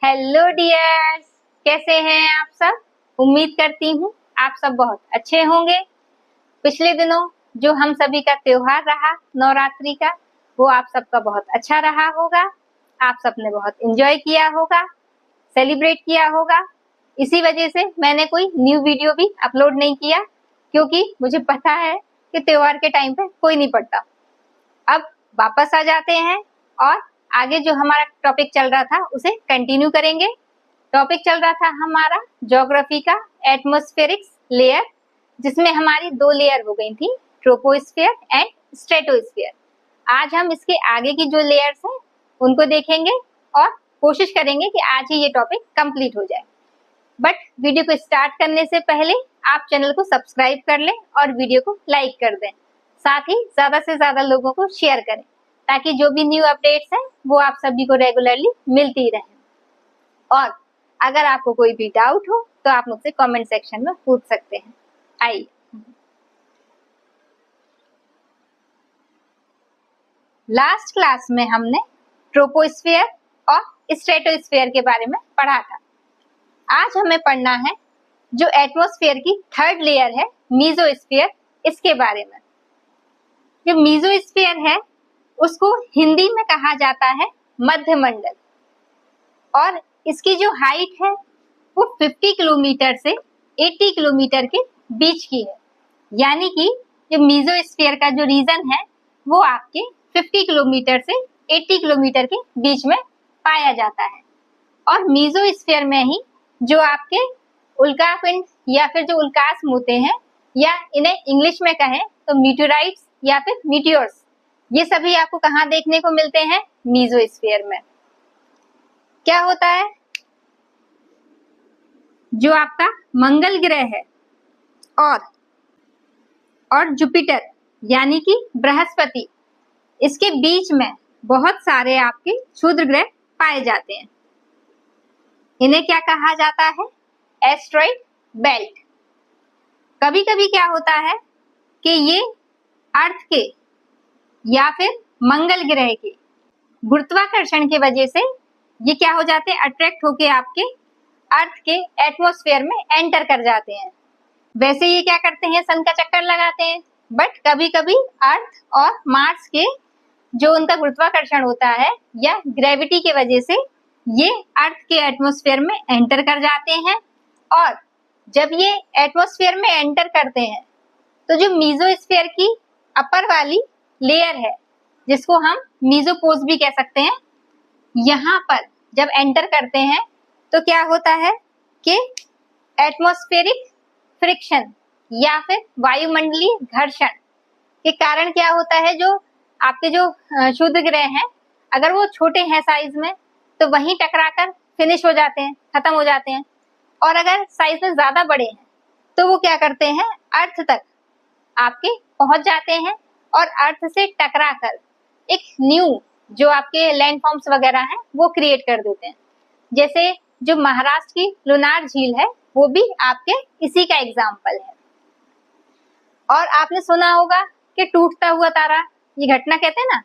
Hello dears, कैसे हैं आप सब। उम्मीद करती हूँ आप सब बहुत अच्छे होंगे। पिछले दिनों जो हम सभी का त्योहार रहा नवरात्रि का, वो आप सबका बहुत अच्छा रहा होगा। आप सबने बहुत एंजॉय किया होगा, सेलिब्रेट किया होगा। इसी वजह से मैंने कोई न्यू वीडियो भी अपलोड नहीं किया, क्योंकि मुझे पता है कि त्योहार के टाइम पे कोई नहीं पढ़ता। अब वापस आ जाते हैं और आगे जो हमारा टॉपिक चल रहा था उसे कंटिन्यू करेंगे। टॉपिक चल रहा था हमारा ज्योग्राफी का एटमॉस्फेरिक्स लेयर, जिसमें हमारी दो लेयर हो गई थी, ट्रोपोस्फेयर एंड स्ट्रेटोस्फेयर। आज हम इसके आगे की जो लेयर्स हैं उनको देखेंगे और कोशिश करेंगे कि आज ही ये टॉपिक कंप्लीट हो जाए। बट वीडियो को स्टार्ट करने से पहले आप चैनल को सब्सक्राइब कर लें और वीडियो को लाइक कर दें। साथ ही ज्यादा से ज्यादा लोगों को शेयर करें, ताकि जो भी न्यू अपडेट्स हैं वो आप सभी को रेगुलरली मिलती रहे। और अगर आपको कोई भी डाउट हो तो आप मुझसे कमेंट सेक्शन में पूछ सकते हैं। आइए, लास्ट क्लास में हमने ट्रोपोस्फेयर और स्ट्रेटोस्फेयर के बारे में पढ़ा था। आज हमें पढ़ना है जो एटमॉस्फेयर की थर्ड लेयर है, मीजोस्फेयर, इसके बारे में। जो मीजोस्फेयर है उसको हिंदी में कहा जाता है मध्यमंडल, और इसकी जो हाइट है वो 50 किलोमीटर से 80 किलोमीटर के बीच की है। यानी कि जो मीजोस्फीयर का जो रीजन है वो आपके 50 किलोमीटर से 80 किलोमीटर के बीच में पाया जाता है। और मीजोस्फीयर में ही जो आपके उल्कापिंड या फिर जो उल्कास्म होते हैं, या इन्हें इंग्लिश में कहें तो मीटेराइट्स या फिर मीटियोर्स, ये सभी आपको कहाँ देखने को मिलते हैं? मीजोस्फीयर में। क्या होता है, जो आपका मंगल ग्रह है और जुपिटर यानी कि बृहस्पति, इसके बीच में बहुत सारे आपके क्षुद्र ग्रह पाए जाते हैं। इन्हें क्या कहा जाता है? Asteroid belt. कभी कभी क्या होता है कि ये अर्थ के या फिर मंगल ग्रह के गुरुत्वाकर्षण की वजह से ये क्या हो जाते हैं? अट्रैक्ट होके आपके अर्थ के एटमॉस्फेयर में एंटर कर जाते हैं। वैसे ये क्या करते हैं? सन का चक्कर लगाते हैं, बट कभी कभी अर्थ और मार्स के जो उनका गुरुत्वाकर्षण होता है या ग्रेविटी की वजह से ये अर्थ के एटमॉस्फेयर में एंटर कर जाते हैं। और जब ये एटमॉस्फेयर में एंटर करते हैं तो जो मीजोस्फेयर की अपर वाली लेयर है, जिसको हम मीजोपोज भी कह सकते हैं, यहाँ पर जब एंटर करते हैं तो क्या होता है कि एटमॉस्फेरिक फ्रिक्शन या फिर वायुमंडलीय घर्षण के कारण क्या होता है, जो आपके जो क्षुद्र ग्रह हैं, अगर वो छोटे हैं साइज में तो वहीं टकराकर फिनिश हो जाते हैं, खत्म हो जाते हैं। और अगर साइज में ज्यादा बड़े हैं तो वो क्या करते हैं? अर्थ तक आपके पहुंच जाते हैं और अर्थ से टकराकर एक न्यू जो आपके लैंड फॉर्म्स वगैरह हैं वो क्रिएट कर देते हैं। जैसे जो महाराष्ट्र की लुनार झील है वो भी आपके इसी का एग्जाम्पल है। और आपने सुना होगा कि टूटता हुआ तारा, ये घटना कहते हैं ना,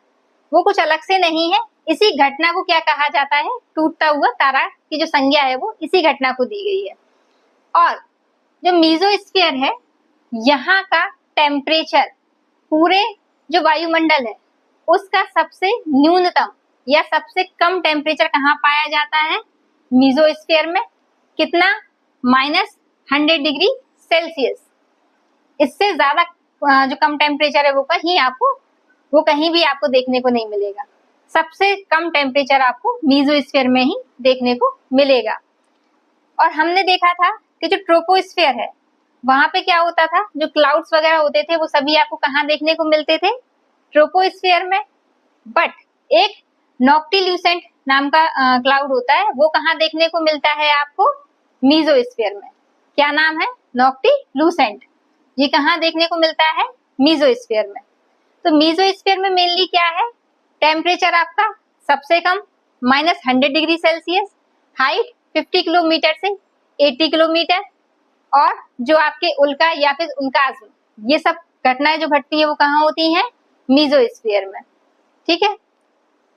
वो कुछ अलग से नहीं है। इसी घटना को क्या कहा जाता है? टूटता हुआ तारा की जो संज्ञा है वो इसी घटना को दी गई है। और जो मीजोस्फीयर है, यहाँ का टेम्परेचर पूरे जो वायुमंडल है उसका सबसे न्यूनतम या सबसे कम टेम्परेचर कहाँ पाया जाता है? मीजोस्फीयर में। कितना? -100 डिग्री सेल्सियस। इससे ज्यादा जो कम टेम्परेचर है वो कहीं भी आपको देखने को नहीं मिलेगा। सबसे कम टेम्परेचर आपको मीजोस्फीयर में ही देखने को मिलेगा। और हमने देखा था कि जो ट्रोपोस्फीयर है वहां पे क्या होता था, जो क्लाउड्स वगैरह होते थे वो सभी आपको कहाँ देखने को मिलते थे? ट्रोपोस्फीयर में। बट एक नॉक्टिल्यूसेंट नाम का क्लाउड होता है, वो कहाँ देखने को मिलता है आपको? मीजोस्फीयर में। क्या नाम है? नॉक्टिल्यूसेंट। ये कहाँ देखने को मिलता है? मीजोस्फीयर में। तो मीजोस्फीयर में मेनली क्या है? टेम्परेचर आपका सबसे कम -100 डिग्री सेल्सियस, हाइट 50 किलोमीटर से 80 किलोमीटर, और जो आपके उल्का या फिर उल्कास्म, ये सब घटनाएं जो घटती है वो कहाँ होती हैं? मीजोस्फीयर में। ठीक है।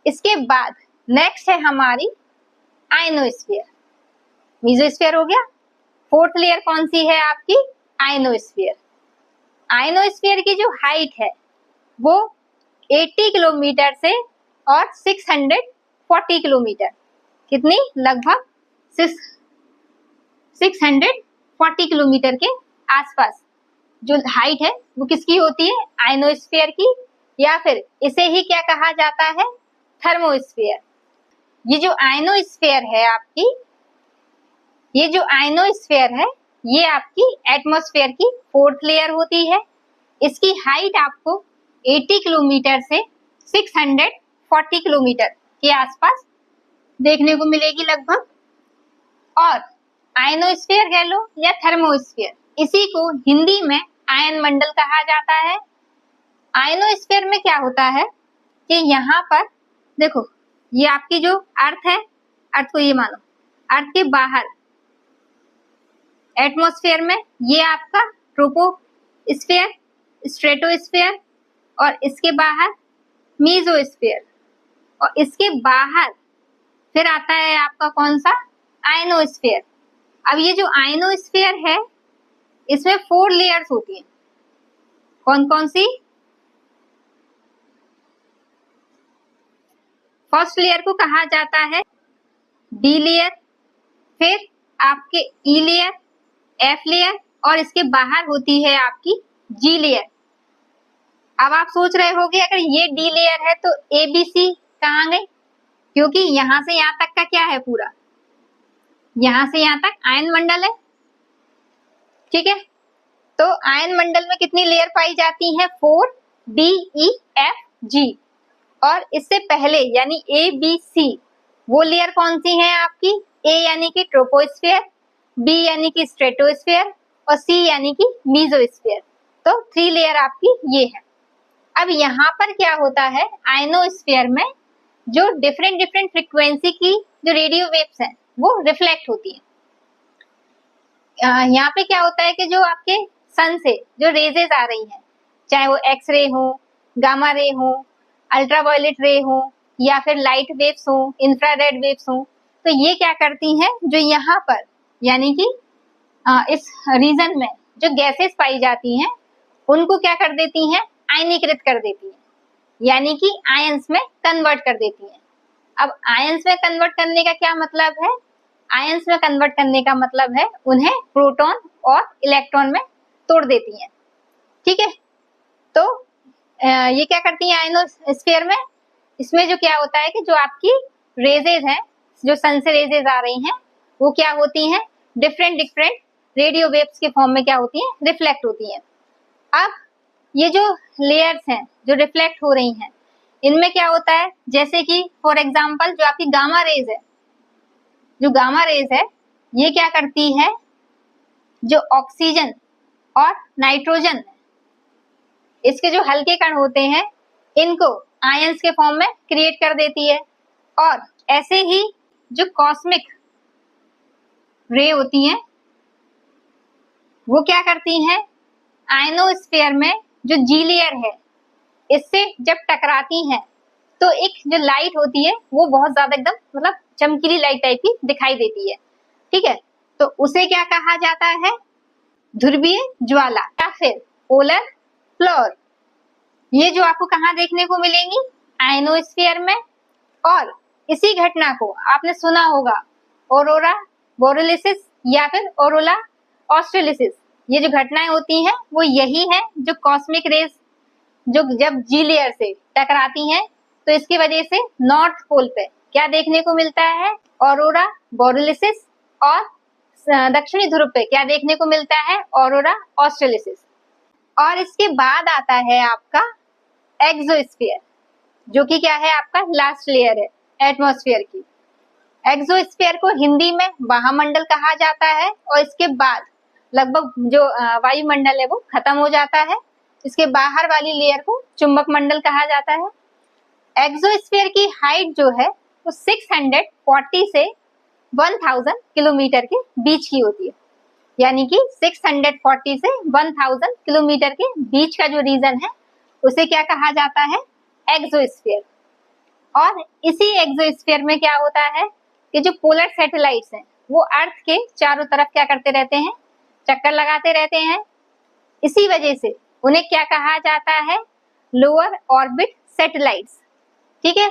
इसके बाद नेक्स्ट है हमारी आयनोस्फीयर। मीजोस्फीयर हो गया। फोर्थ लेयर कौन सी है आपकी? आयनोस्फीयर। आयनोस्फीयर की जो हाइट है वो 80 किलोमीटर से और 640 किलोमीटर, कितनी? लगभग 640 किलोमीटर के आसपास जो हाइट है वो किसकी होती है? आयनोस्फीयर की, या फिर इसे ही क्या कहा जाता है? थर्मोस्फीयर। ये जो आयनोस्फीयर है आपकी, ये जो आयनोस्फीयर है ये आपकी एटमॉस्फेयर की फोर्थ लेयर होती है। इसकी हाइट आपको 80 किलोमीटर से 640 किलोमीटर के आसपास देखने को मिलेगी लगभग। और आयनोस्फीयर कह लो या थर्मोस्फीयर, इसी को हिंदी में आयन मंडल कहा जाता है। आयनोस्फीयर में क्या होता है कि यहाँ पर देखो, ये आपकी जो अर्थ है, अर्थ को ये मानो, अर्थ के बाहर एटमॉस्फेयर में ये आपका ट्रोपोस्फीयर, स्ट्रेटोस्फीयर, और इसके बाहर मीजोस्फीयर, और इसके बाहर फिर आता है आपका कौन सा? आयनोस्फीयर। अब ये जो आयनोस्फीयर है इसमें 4 लेयर्स होती हैं। कौन कौन सी? फर्स्ट लेयर को कहा जाता है डी लेयर, फिर आपके ई लेयर, एफ लेयर, और इसके बाहर होती है आपकी जी लेयर। अब आप सोच रहे होंगे अगर ये डी लेयर है तो ए बी सी कहाँ गई? क्योंकि यहां से यहां तक का क्या है? पूरा यहां से यहां तक आयन मंडल है। ठीक है, तो आयन मंडल में कितनी लेयर पाई जाती है? 4, डी, ई, एफ, जी। और इससे पहले यानी ए बी सी, वो लेयर कौन सी है आपकी? ए यानी कि ट्रोपोस्फीयर, बी यानी कि स्ट्रेटोस्फीयर, और सी यानी कि मीजोस्फीयर। तो 3 लेयर आपकी ये है। अब यहाँ पर क्या होता है? आयनोस्फीयर में जो डिफरेंट फ्रीक्वेंसी की जो रेडियो वेव्स हैं वो रिफ्लेक्ट होती है। यहाँ पे क्या होता है कि जो आपके सन से जो रेजेस आ रही हैं, चाहे वो एक्स रे हो, गामा रे हो, अल्ट्रावायलेट रे हो, या फिर लाइट वेव्स हो, इंफ्रारेड वेव्स हो, तो ये क्या करती हैं? जो यहाँ पर यानी कि इस रीजन में जो गैसेस पाई जाती हैं उनको क्या कर देती हैं? आयनीकृत कर देती हैं, यानी कि आयंस में कन्वर्ट कर देती हैं। अब आयंस में कन्वर्ट करने का क्या मतलब है? आयंस में कन्वर्ट करने का मतलब है उन्हें प्रोटॉन और इलेक्ट्रॉन में तोड़ देती हैं। ठीक है, तो ये क्या करती हैं आयनोस्फीयर में? इसमें जो क्या होता है कि जो आपकी रेजेज हैं, जो सन से रेजेज आ रही हैं, वो क्या होती हैं? डिफरेंट रेडियो वेव्स के फॉर्म में क्या होती हैं? रिफ्लेक्ट होती हैं। अब ये जो लेयर्स हैं जो रिफ्लेक्ट हो रही हैं, इनमें क्या होता है? जैसे कि फॉर एग्जांपल जो आपकी गामा रेज है, जो गामा रेज है ये क्या करती है? जो ऑक्सीजन और नाइट्रोजन, इसके जो हल्के कण होते हैं इनको आयंस के फॉर्म में क्रिएट कर देती है। और ऐसे ही जो कॉस्मिक रे होती हैं वो क्या करती हैं? आयनोस्फीयर में जो जी लेयर है इससे जब टकराती हैं तो एक जो लाइट होती है वो बहुत ज्यादा एकदम मतलब चमकीली लाइट टाइप की दिखाई देती है। ठीक है, तो उसे क्या कहा जाता है? ध्रुवीय ज्वाला या फिर पोलर फ्लोर। ये जो आपको कहाँ देखने को मिलेंगी? आयनोस्फीयर में। और इसी घटना को आपने सुना होगा ऑरोरा बोरेलिस या फिर ऑरोरा ऑस्ट्रेलिस। ये जो घटनाएं होती हैं वो यही है जो कॉस्मिक रेज जो जब जी लेयर से टकराती हैं तो इसकी वजह से नॉर्थ पोल पे क्या देखने को मिलता है? Aurora borealis. और दक्षिणी ध्रुव पे क्या देखने को मिलता है? Aurora australis. और इसके बाद आता है आपका एक्सोस्फीयर, जो कि क्या है? आपका लास्ट लेयर है एटमॉस्फेयर की। एक्सोस्फीयर को हिंदी में वायुमंडल कहा जाता है। और इसके बाद लगभग जो वायुमंडल है वो खत्म हो जाता है। इसके बाहर वाली लेयर को चुंबक मंडल कहा जाता है। एक्सोस्फीयर की हाइट जो है वो 640 से 1000 किलोमीटर के बीच की होती है, यानी कि 640 से 1000 किलोमीटर के बीच का जो रीजन है उसे क्या कहा जाता है? एक्सोस्फीयर। और इसी एक्सोस्फीयर में क्या होता है? कि जो पोलर सैटेलाइट्स हैं वो अर्थ के चारों तरफ क्या करते रहते हैं, चक्कर लगाते रहते हैं। इसी वजह से उन्हें क्या कहा जाता है, लोअर ऑर्बिट सैटेलाइट्स। ठीक है,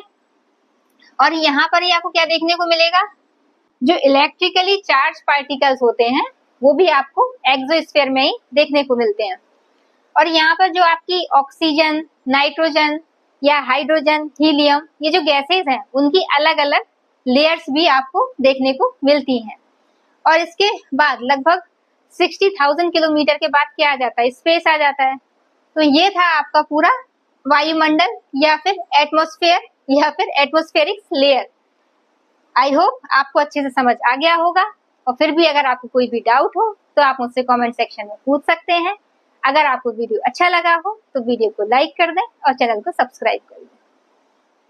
और यहाँ पर ही आपको क्या देखने को मिलेगा, जो इलेक्ट्रिकली चार्ज पार्टिकल्स होते हैं वो भी आपको एक्सोस्फीयर में ही देखने को मिलते हैं। और यहाँ पर जो आपकी ऑक्सीजन, नाइट्रोजन या हाइड्रोजन, हीलियम, ये जो गैसेस हैं उनकी अलग अलग लेयर्स भी आपको देखने को मिलती हैं। और इसके बाद लगभग 60,000 किलोमीटर के बाद क्या आ जाता है, स्पेस आ जाता है। तो ये था आपका पूरा वायुमंडल या फिर एटमॉस्फेयर या फिर एटमॉस्फेरिक लेयर। आई होप आपको अच्छे से समझ आ गया होगा। और फिर भी अगर आपको कोई भी डाउट हो तो आप मुझसे कमेंट सेक्शन में पूछ सकते हैं। अगर आपको वीडियो अच्छा लगा हो तो वीडियो को लाइक कर दें और चैनल को सब्सक्राइब कर दें।